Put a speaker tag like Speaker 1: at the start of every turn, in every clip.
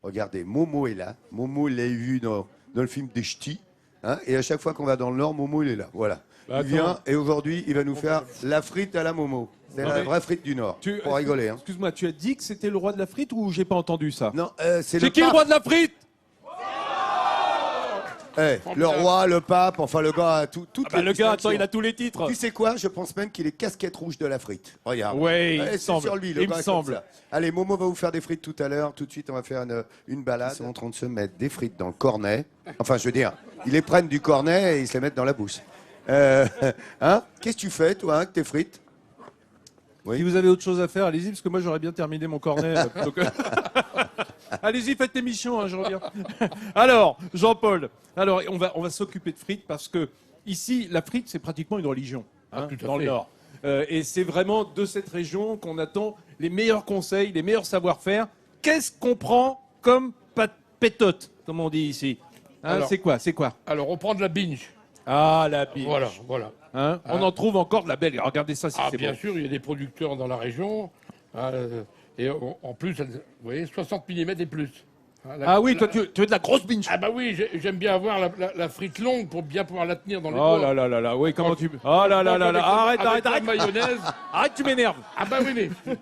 Speaker 1: Regardez, Momo est là. Momo, il l'a vu dans le film des Ch'tis. Hein, et à chaque fois qu'on va dans le Nord, Momo, il est là. Voilà.
Speaker 2: Bah,
Speaker 1: il vient et aujourd'hui, il va nous faire la frite à la Momo. C'est la vraie frite du Nord. Pour rigoler. Hein.
Speaker 2: Excuse-moi, tu as dit que c'était le roi de la frite ou j'ai pas entendu ça?
Speaker 1: Non, c'est
Speaker 2: qui le roi de la frite?
Speaker 1: Le roi, le pape, enfin le gars, tout.
Speaker 2: Le gars, attends, il a tous les titres.
Speaker 1: Tu sais quoi? Je pense même qu'il est casquette rouge de la frite. Regarde.
Speaker 2: Oui,
Speaker 1: c'est sur lui, le
Speaker 2: il
Speaker 1: gars
Speaker 2: me
Speaker 1: est comme
Speaker 2: semble.
Speaker 1: ça. Allez, Momo va vous faire des frites tout à l'heure. Tout de suite, on va faire une balade. Ils sont en train de se mettre des frites dans le cornet. Enfin, je veux dire, ils les prennent du cornet et ils se les mettent dans la bouche. Hein? Qu'est-ce que tu fais, toi, avec tes frites?
Speaker 2: Si vous avez autre chose à faire, allez-y, parce que moi j'aurais bien terminé mon cornet. Allez-y, faites l'émission, hein, je reviens. Alors, Jean-Paul, on va s'occuper de frites parce que ici, la frite, c'est pratiquement une religion dans le Nord. Et c'est vraiment de cette région qu'on attend les meilleurs conseils, les meilleurs savoir-faire. Qu'est-ce qu'on prend comme pétote, comme on dit ici? C'est quoi?
Speaker 3: Alors, on prend de la binge.
Speaker 2: Ah, la biche.
Speaker 3: Voilà.
Speaker 2: On en trouve encore de la belle. Regardez ça, si c'est
Speaker 3: bien
Speaker 2: bon.
Speaker 3: sûr, il y a des producteurs dans la région. Et en plus, vous voyez, 60 mm et plus.
Speaker 2: Oui, toi, tu veux de la grosse binge.
Speaker 3: Ah bah oui, j'aime bien avoir la frite longue pour bien pouvoir la tenir dans les
Speaker 2: Oh
Speaker 3: doigts.
Speaker 2: là, oui, comment tu... Oh là, arrête.
Speaker 3: La mayonnaise.
Speaker 2: Arrête, tu m'énerves.
Speaker 3: Ah bah oui, mais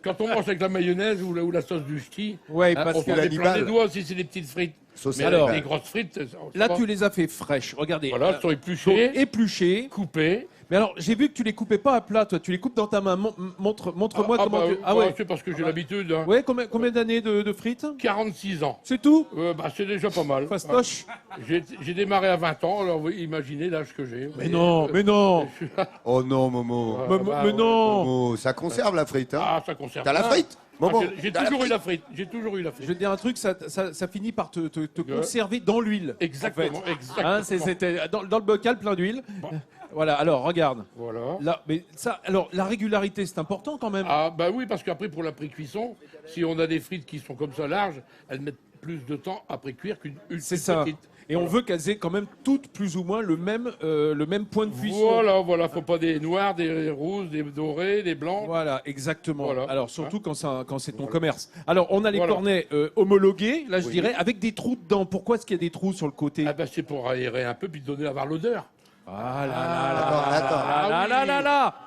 Speaker 3: quand on mange avec la mayonnaise ou la sauce du ch'ti,
Speaker 2: Ouais, parce
Speaker 3: on
Speaker 2: que
Speaker 3: prend plein les doigts si c'est des petites frites. Mais alors, les grosses frites...
Speaker 2: Là, tu les as fait fraîches. Regardez.
Speaker 3: Voilà, elles sont épluchées. Coupées.
Speaker 2: Mais alors, j'ai vu que tu les coupais pas à plat, toi. Tu les coupes dans ta main. Montre-moi comment tu...
Speaker 3: C'est parce que j'ai l'habitude. Hein.
Speaker 2: Ouais, combien d'années de frites?
Speaker 3: 46 ans.
Speaker 2: C'est tout?
Speaker 3: C'est déjà pas mal.
Speaker 2: Fastoche.
Speaker 3: J'ai démarré à 20 ans, alors vous imaginez l'âge que j'ai.
Speaker 2: Mais non.
Speaker 1: Oh non, Momo.
Speaker 2: Mais non.
Speaker 1: Momo, ça conserve la frite. Hein.
Speaker 3: Ah, ça conserve.
Speaker 1: T'as la frite? Momo,
Speaker 3: j'ai toujours eu la frite. J'ai toujours eu la frite.
Speaker 2: Je vais te dire un truc, ça finit par te conserver dans l'huile.
Speaker 3: Exactement.
Speaker 2: En fait. Hein, c'était dans le bocal plein d'huile. Bon. Voilà, alors regarde.
Speaker 3: Voilà.
Speaker 2: Là, mais ça, alors la régularité, c'est important quand même.
Speaker 3: Ah bah oui, parce qu'après pour la pré-cuisson, si on a des frites qui sont comme ça larges, elles mettent plus de temps après cuire qu'une petite.
Speaker 2: Ça. Et on veut qu'elles aient quand même toutes plus ou moins le même point de cuisson.
Speaker 3: Voilà, faut pas des noirs, des roses, des dorés, des blancs.
Speaker 2: Voilà, exactement.
Speaker 3: Voilà.
Speaker 2: Alors surtout quand c'est ton commerce. Alors on a les cornets homologués, là je dirais, avec des trous dedans. Pourquoi est-ce qu'il y a des trous sur le côté?
Speaker 3: Ah bah c'est pour aérer un peu puis avoir l'odeur.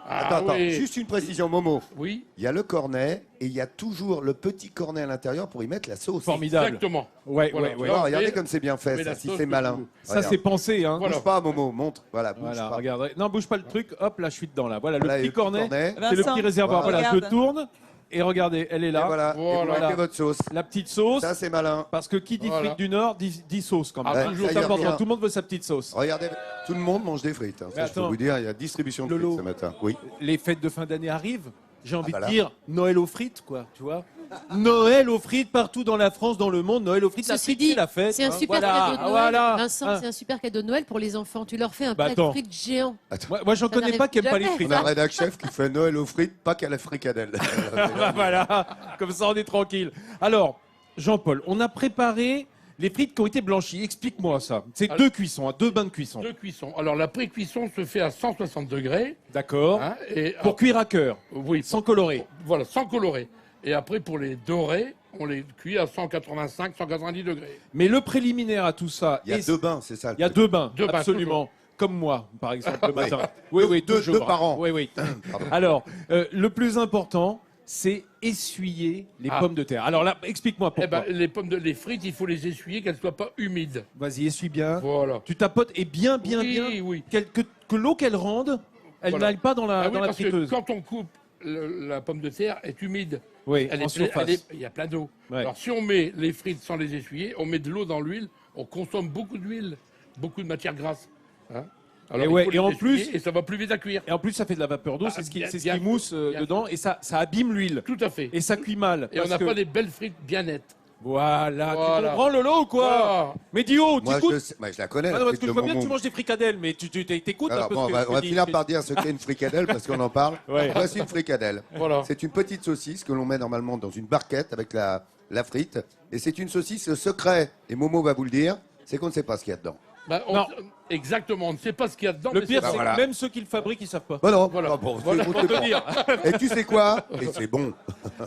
Speaker 1: Attends, juste une précision, Momo.
Speaker 3: Oui.
Speaker 1: Il y a le cornet et il y a toujours le petit cornet à l'intérieur pour y mettre la sauce.
Speaker 2: Formidable.
Speaker 3: Exactement.
Speaker 2: Ouais.
Speaker 1: Alors, regardez comme c'est bien fait, ça, si c'est malin.
Speaker 2: Ça c'est pensé, hein.
Speaker 1: Bouge pas, Momo, montre. Voilà, bouge pas.
Speaker 2: Regarde. Non, bouge pas le truc. Hop, là je suis dedans là. Voilà, le petit cornet. C'est le
Speaker 4: Vincent,
Speaker 2: petit réservoir. Voilà, je
Speaker 4: regarde.
Speaker 2: tourne. Et regardez, elle est là.
Speaker 1: Et voilà. Et vous mettez votre sauce.
Speaker 2: La petite sauce.
Speaker 1: Ça, c'est malin.
Speaker 2: Parce que qui dit frites du Nord dit sauce quand même.
Speaker 1: Ouais,
Speaker 2: C'est important. Tout le monde veut sa petite sauce.
Speaker 1: Regardez, tout le monde mange des frites. Hein. Ça, je peux vous dire, il y a distribution de frites ce matin. Oui.
Speaker 2: Les fêtes de fin d'année arrivent. J'ai envie de dire Noël aux frites, quoi. Tu vois. Noël aux frites partout dans la France, dans le monde. Noël aux frites.
Speaker 5: Ceci dit,
Speaker 2: la fête.
Speaker 5: c'est un super cadeau de Noël. Vincent, c'est un super cadeau de Noël pour les enfants. Tu leur fais un plat de frites géant.
Speaker 2: Moi, j'en connais pas qui aiment pas les frites.
Speaker 1: On a un rédac chef qui fait Noël aux frites, pas qu'à la fricadelle.
Speaker 2: Voilà, comme ça on est tranquille. Alors, Jean-Paul, on a préparé les frites qui ont été blanchies. Explique-moi ça. C'est deux cuissons, deux bains de cuisson.
Speaker 3: Deux cuissons. Alors la pré-cuisson se fait à 160 degrés.
Speaker 2: D'accord.
Speaker 3: Hein, et
Speaker 2: pour cuire à cœur.
Speaker 3: Oui.
Speaker 2: Sans colorer.
Speaker 3: Voilà, sans colorer. Et après, pour les dorés, on les cuit à 185, 190 degrés.
Speaker 2: Mais le préliminaire à tout ça...
Speaker 1: Il y a deux bains, c'est ça.
Speaker 2: Il y a deux bains, absolument. Comme moi, par exemple, le matin. Oui,
Speaker 1: deux par an.
Speaker 2: Oui. Alors, le plus important, c'est essuyer les pommes de terre. Alors là, explique-moi pourquoi.
Speaker 3: Les frites, il faut les essuyer, qu'elles ne soient pas humides.
Speaker 2: Vas-y, essuie bien.
Speaker 3: Voilà.
Speaker 2: Tu tapotes et bien.
Speaker 3: Oui.
Speaker 2: Que l'eau qu'elle rende, elle n'aille pas dans la friteuse.
Speaker 3: Quand on coupe, la pomme de terre est humide.
Speaker 2: Oui,
Speaker 3: il y a plein d'eau. Ouais. Alors si on met les frites sans les essuyer, on met de l'eau dans l'huile, on consomme beaucoup d'huile, beaucoup de matière grasse. Hein. Alors,
Speaker 2: et en plus,
Speaker 3: et ça va plus vite à cuire.
Speaker 2: Et en plus, ça fait de la vapeur d'eau, c'est ce qui mousse dedans, et ça abîme l'huile.
Speaker 3: Tout à fait.
Speaker 2: Et ça cuit mal.
Speaker 3: Et on n'a pas des belles frites bien nettes.
Speaker 2: Voilà. Tu comprends Lolo ou quoi?
Speaker 3: Voilà.
Speaker 2: Mais Dio,
Speaker 1: moi
Speaker 2: tu
Speaker 1: je la connais.
Speaker 2: Parce que je vois bien que tu manges des fricadelles, mais tu t'écoutes un peu.
Speaker 1: On va finir par dire ce qu'est une fricadelle parce qu'on en parle. Voici une fricadelle.
Speaker 3: Voilà.
Speaker 1: C'est une petite saucisse que l'on met normalement dans une barquette avec la frite. Et c'est une saucisse secret. Et Momo va vous le dire, c'est qu'on ne sait pas ce qu'il y a dedans.
Speaker 2: Non.
Speaker 3: Exactement, on ne sait pas ce qu'il y a dedans.
Speaker 2: Le pire, c'est que même ceux qui le fabriquent, ils ne savent pas.
Speaker 1: Voilà.
Speaker 2: Pour te dire.
Speaker 1: Et tu sais quoi? Et c'est bon.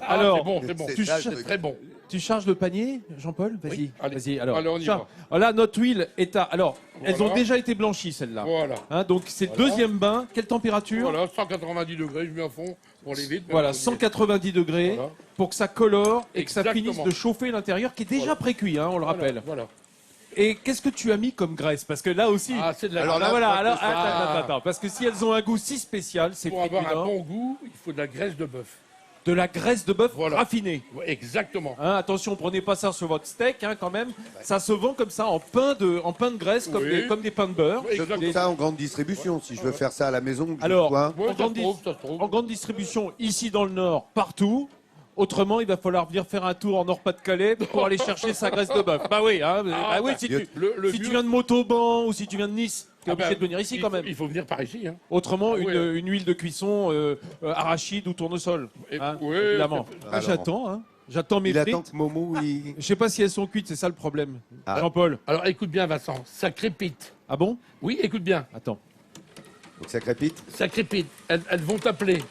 Speaker 3: Alors, c'est bon.
Speaker 2: C'est
Speaker 3: très bon.
Speaker 2: Tu charges le panier, Jean-Paul? Vas-y,
Speaker 3: Oui, allez.
Speaker 2: vas-y. Alors,
Speaker 3: Allez, on y
Speaker 2: charge.
Speaker 3: va.
Speaker 2: Voilà, notre huile est à. Alors, elles
Speaker 3: Voilà.
Speaker 2: ont déjà été blanchies, celles-là.
Speaker 3: Voilà.
Speaker 2: Hein, donc, c'est le
Speaker 3: Voilà.
Speaker 2: deuxième bain. Quelle température?
Speaker 3: Voilà, 190 degrés, je mets à fond pour les vitres.
Speaker 2: Voilà, 190 degrés
Speaker 3: Voilà.
Speaker 2: pour que ça colore et que ça
Speaker 3: Exactement.
Speaker 2: finisse de chauffer l'intérieur qui est déjà
Speaker 3: Voilà.
Speaker 2: précuit, hein, on le rappelle.
Speaker 3: Voilà.
Speaker 2: Et qu'est-ce que tu as mis comme graisse? Parce que là aussi.
Speaker 3: Ah, c'est de la
Speaker 1: Alors
Speaker 2: Ah,
Speaker 1: là,
Speaker 2: voilà, alors,
Speaker 3: Ah.
Speaker 2: attends. Parce que si elles ont un goût si spécial, c'est
Speaker 3: Pour avoir un
Speaker 2: féculent.
Speaker 3: bon goût, il faut de la graisse de bœuf.
Speaker 2: De la graisse de bœuf
Speaker 3: Voilà.
Speaker 2: raffinée.
Speaker 3: Ouais, exactement.
Speaker 2: Hein, attention, prenez pas ça sur votre steak, hein, quand même. Ça se vend comme ça, en pain de graisse, comme,
Speaker 3: Oui.
Speaker 2: comme des pains de beurre.
Speaker 3: Oui,
Speaker 1: Je trouve
Speaker 3: exactement.
Speaker 1: ça en grande distribution. Si je veux faire ça à la maison, que je
Speaker 2: Alors,
Speaker 1: sois-
Speaker 3: Ouais,
Speaker 2: en, grande
Speaker 3: ça se trouve.
Speaker 2: en grande distribution, ici dans le Nord, partout. Autrement, il va falloir venir faire un tour en Nord-Pas-de-Calais pour aller chercher sa graisse de bœuf. Bah oui, hein, bah oui, si, tu,
Speaker 3: Le
Speaker 2: si tu
Speaker 3: vieux-
Speaker 2: viens de Montauban ou si tu viens de Nice, tu es
Speaker 3: Ah
Speaker 2: obligé
Speaker 3: ben,
Speaker 2: de venir ici quand même.
Speaker 3: Il faut venir par ici. Hein.
Speaker 2: Autrement,
Speaker 3: Ah ouais.
Speaker 2: une huile de cuisson arachide ou tournesol.
Speaker 3: Et-
Speaker 2: Hein,
Speaker 3: ouais,
Speaker 2: évidemment.
Speaker 3: c'est-
Speaker 2: Ah, j'attends, hein. J'attends mes
Speaker 1: il attend
Speaker 2: frites.
Speaker 1: que Momo, il...
Speaker 2: Je sais pas si elles sont cuites, c'est ça le problème.
Speaker 1: Ah.
Speaker 2: Jean-Paul.
Speaker 3: Alors écoute bien, Vincent, ça crépite.
Speaker 2: Ah bon?
Speaker 3: Oui, écoute bien,
Speaker 2: Attends.
Speaker 1: Faut que ça crépite.
Speaker 3: ça crépite. Elles vont t'appeler.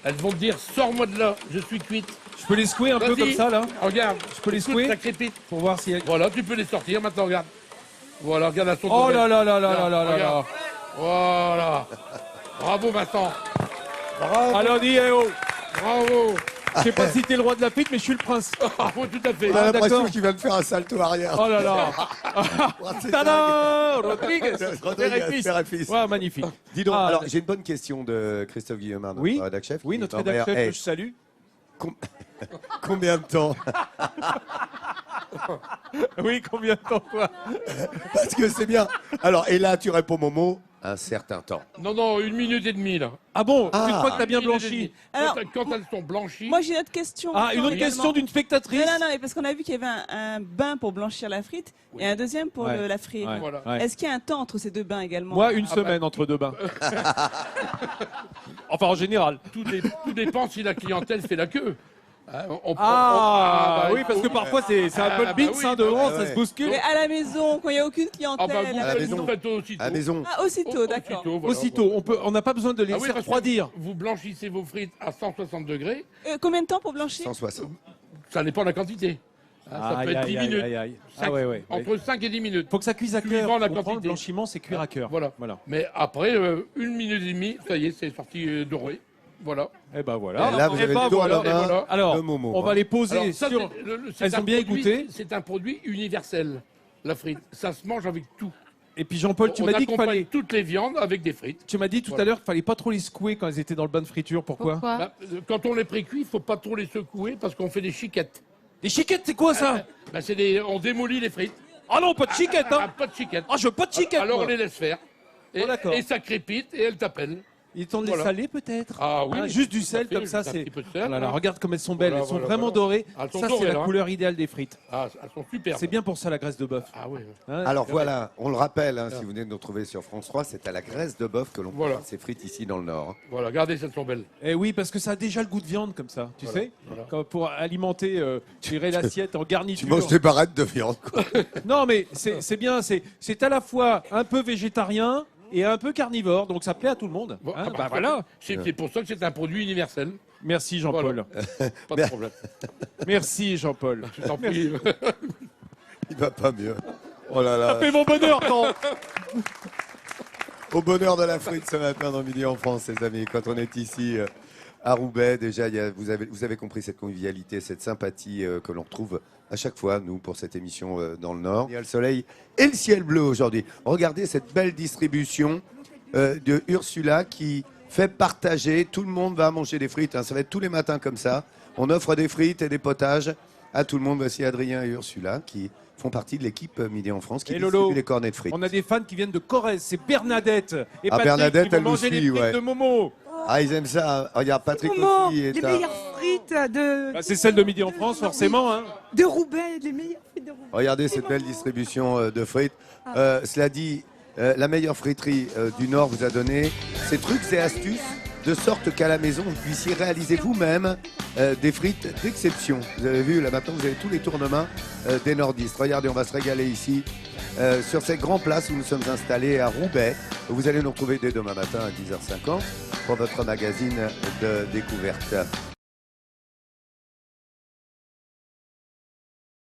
Speaker 3: Elles vont te dire, sors-moi de là, je suis cuite.
Speaker 2: Je peux les secouer un peu
Speaker 3: Vas-y.
Speaker 2: comme ça, là,
Speaker 3: Regarde,
Speaker 2: Je peux les
Speaker 3: écoute,
Speaker 2: secouer
Speaker 3: ça crépite.
Speaker 2: pour voir si elles...
Speaker 3: Voilà, tu peux les sortir maintenant, regarde. Voilà, regarde la sauce.
Speaker 2: Oh
Speaker 3: de
Speaker 2: là
Speaker 3: bête.
Speaker 2: là là là là
Speaker 3: Regarde,
Speaker 2: là là là.
Speaker 3: regarde. Voilà. Bravo, Vincent. Bravo.
Speaker 2: Alors dis, eh oh,
Speaker 3: Bravo.
Speaker 2: je sais pas si t'es le roi de la frite, mais je suis le prince.
Speaker 3: Bravo, tout à fait.
Speaker 1: On a l'impression
Speaker 2: d'accord.
Speaker 1: qu'il va me faire un salto arrière.
Speaker 2: Oh là là.
Speaker 1: Oh, c'est dingue.
Speaker 2: Tada Rodriguez,
Speaker 1: Rodriguez,
Speaker 2: père et fils.
Speaker 1: père et fils.
Speaker 2: Ouais, magnifique.
Speaker 1: Dis donc,
Speaker 2: Ah,
Speaker 1: alors j'ai une bonne question de Christophe Guillemard, notre
Speaker 2: Oui.
Speaker 1: rédac chef.
Speaker 2: Oui,
Speaker 1: qui
Speaker 2: notre
Speaker 1: est en
Speaker 2: rédacteur
Speaker 1: mer.
Speaker 2: chef
Speaker 1: Eh,
Speaker 2: que je salue.
Speaker 1: combien de temps?
Speaker 2: Oui, combien de temps, quoi?
Speaker 1: Parce que c'est bien. Alors, et là, tu réponds Momo, un certain temps.
Speaker 3: Non, non, 1 minute et demie, là.
Speaker 2: Ah bon,
Speaker 1: Ah.
Speaker 2: tu crois que t'as bien
Speaker 3: 1 minute et
Speaker 2: blanchi?
Speaker 3: demie.
Speaker 4: Alors-
Speaker 3: Quand elles sont blanchies,
Speaker 4: Moi, j'ai une autre question.
Speaker 2: Ah, une autre
Speaker 4: également.
Speaker 2: question d'une spectatrice?
Speaker 4: Non, non, non, parce qu'on a vu qu'il y avait un bain pour blanchir la frite et un deuxième pour
Speaker 2: Ouais.
Speaker 4: la frire.
Speaker 2: Ouais,
Speaker 3: Voilà.
Speaker 2: ouais.
Speaker 4: Est-ce qu'il y a un temps entre ces deux bains également?
Speaker 2: Moi, une
Speaker 3: Ah bah.
Speaker 2: semaine entre deux bains. Enfin, en général.
Speaker 3: tout dépend si la clientèle fait la queue. Hein,
Speaker 2: Ah,
Speaker 3: bah,
Speaker 2: oui,
Speaker 3: il
Speaker 2: parce
Speaker 3: faut-
Speaker 2: que parfois, c'est un peu le
Speaker 3: Ah,
Speaker 2: beat,
Speaker 3: bah oui,
Speaker 2: hein, devant,
Speaker 1: bah
Speaker 2: ça
Speaker 1: ouais.
Speaker 2: se bouscule.
Speaker 4: Mais à la maison, quand il n'y a aucune clientèle.
Speaker 3: Ah bah vous,
Speaker 1: À la maison.
Speaker 3: vous faites aussitôt.
Speaker 1: À la maison.
Speaker 4: Ah, aussitôt, d'accord.
Speaker 3: Aussitôt, voilà.
Speaker 2: Aussitôt, on n'a pas besoin de les
Speaker 3: Ah oui,
Speaker 2: laisser
Speaker 3: parce que
Speaker 2: refroidir.
Speaker 3: Vous blanchissez vos frites à 160 degrés,
Speaker 4: Combien de temps pour blanchir?
Speaker 1: 160.
Speaker 3: ça dépend de la quantité. Hein, ça peut
Speaker 2: Aïe,
Speaker 3: être 10
Speaker 2: aïe,
Speaker 3: minutes.
Speaker 2: aïe, aïe.
Speaker 3: Cinq-
Speaker 2: Ah ouais, ouais.
Speaker 3: Entre 5 et 10 minutes.
Speaker 2: Faut que ça cuise à
Speaker 3: Suivant
Speaker 2: cœur.
Speaker 3: la
Speaker 2: Comprends,
Speaker 3: quantité.
Speaker 2: le blanchiment, c'est cuire à cœur.
Speaker 3: Voilà. Mais après, 1 minute et demie, ça y est, c'est sorti doré. Voilà.
Speaker 2: Et ben voilà.
Speaker 1: Et là, vous
Speaker 2: Eh
Speaker 1: avez
Speaker 2: ben
Speaker 1: le dos à
Speaker 2: voilà.
Speaker 1: la main
Speaker 3: voilà.
Speaker 2: Alors,
Speaker 1: de Momo.
Speaker 2: on va les poser
Speaker 3: Alors, ça,
Speaker 2: sur...
Speaker 3: c'est
Speaker 2: Elles
Speaker 3: un
Speaker 2: ont bien
Speaker 3: produit-
Speaker 2: écouté.
Speaker 3: C'est un produit universel, la frite. Ça se mange avec tout.
Speaker 2: Et puis Jean-Paul, tu
Speaker 3: On
Speaker 2: m'as dit qu'il
Speaker 3: accompagne
Speaker 2: fallait...
Speaker 3: toutes les viandes avec des frites.
Speaker 2: Tu m'as dit tout à
Speaker 3: Voilà.
Speaker 2: l'heure qu'il fallait pas trop les secouer quand elles étaient dans le bain de friture. Pourquoi?
Speaker 3: Bah, quand on les précuit, il ne faut pas trop les secouer parce qu'on fait des chiquettes.
Speaker 2: Les chiquettes, c'est quoi ça?
Speaker 3: Bah, on démolit les frites.
Speaker 2: Ah non, pas de chiquettes,
Speaker 3: Ah,
Speaker 2: hein.
Speaker 3: pas de chiquettes.
Speaker 2: Ah, je veux pas de chiquettes,
Speaker 3: Alors
Speaker 2: moi.
Speaker 3: on les laisse faire. Et,
Speaker 2: Oh, d'accord.
Speaker 3: et ça crépite et elle t'appelle.
Speaker 2: Il est temps de les
Speaker 3: Voilà.
Speaker 2: saler peut-être.
Speaker 3: Ah oui.
Speaker 2: Juste du
Speaker 3: tout à
Speaker 2: sel
Speaker 3: fait,
Speaker 2: comme ça,
Speaker 3: juste un
Speaker 2: c'est.
Speaker 3: petit peu de
Speaker 2: Oh
Speaker 3: sel,
Speaker 2: là là,
Speaker 3: voilà.
Speaker 2: regarde comme elles sont belles,
Speaker 3: Voilà,
Speaker 2: elles sont
Speaker 3: voilà,
Speaker 2: vraiment
Speaker 3: voilà.
Speaker 2: dorées.
Speaker 3: Elles sont
Speaker 2: Ça, c'est
Speaker 3: dorées,
Speaker 2: la
Speaker 3: là.
Speaker 2: couleur idéale des frites.
Speaker 3: Ah, elles sont super.
Speaker 2: C'est bien pour ça la graisse de bœuf.
Speaker 3: Ah oui.
Speaker 2: Hein.
Speaker 1: Alors voilà, on le rappelle, hein, si vous venez de nous retrouver sur France 3, c'est à la graisse de bœuf que l'on
Speaker 3: Voilà.
Speaker 1: prépare ces frites ici dans le Nord. hein.
Speaker 3: Voilà, regardez, elles sont belles.
Speaker 2: Eh oui, parce que ça a déjà le goût de viande comme ça, tu
Speaker 3: Voilà,
Speaker 2: sais,
Speaker 3: voilà.
Speaker 2: Comme pour alimenter, je dirais, l'assiette en
Speaker 1: Tu
Speaker 2: garniture.
Speaker 1: manges des barrettes de viande, quoi.
Speaker 2: Non, mais c'est bien, c'est à la fois un peu végétarien et un peu carnivore, donc ça plaît à tout le monde.
Speaker 3: Bon,
Speaker 2: Hein,
Speaker 3: ah
Speaker 2: bah
Speaker 3: bah,
Speaker 2: voilà.
Speaker 3: C'est pour ça que c'est un produit universel.
Speaker 2: Merci Jean-Paul.
Speaker 3: Voilà. Pas de problème.
Speaker 2: Merci Jean-Paul.
Speaker 3: Je t'en prie.
Speaker 1: Il va pas mieux. Oh là là.
Speaker 2: Fais mon bonheur, quand.
Speaker 1: Au bonheur de la frite ce matin dans Midi en France, les amis. Quand on est ici à Roubaix, déjà, vous avez compris cette convivialité, cette sympathie que l'on retrouve à chaque fois, nous, pour cette émission dans le Nord. Il y a le soleil et le ciel bleu aujourd'hui. Regardez cette belle distribution de Ursula qui fait partager. Tout le monde va manger des frites. Hein. Ça va être tous les matins comme ça. On offre des frites et des potages à tout le monde. Voici Adrien et Ursula qui font partie de l'équipe Midi en France qui
Speaker 2: Et
Speaker 1: distribue
Speaker 2: Lolo,
Speaker 1: les cornets de frites.
Speaker 2: On a des fans qui viennent de Corrèze, c'est Bernadette et
Speaker 1: Ah,
Speaker 2: Patrick
Speaker 1: Bernadette,
Speaker 2: qui vont
Speaker 1: elle nous
Speaker 2: manger les
Speaker 1: suit,
Speaker 2: frites
Speaker 1: ouais.
Speaker 2: de Momo.
Speaker 1: Ah, ils aiment ça. Oh, regarde, Patrick
Speaker 6: Comment
Speaker 1: aussi est
Speaker 6: les
Speaker 1: à-
Speaker 6: meilleures frites de,
Speaker 2: Bah, c'est celle de Midi en France, forcément. Hein.
Speaker 6: de Roubaix, les meilleures frites de Roubaix.
Speaker 1: Regardez cette belle distribution de frites. Cela dit, la meilleure friterie du Nord vous a donné ses trucs et astuces de sorte qu'à la maison, vous puissiez réaliser vous-même des frites d'exception. Vous avez vu, là maintenant, vous avez tous les tournements des nordistes. Regardez, on va se régaler ici, sur cette grande place où nous sommes installés à Roubaix. Vous allez nous retrouver dès demain matin à 10h50 pour votre magazine de découverte.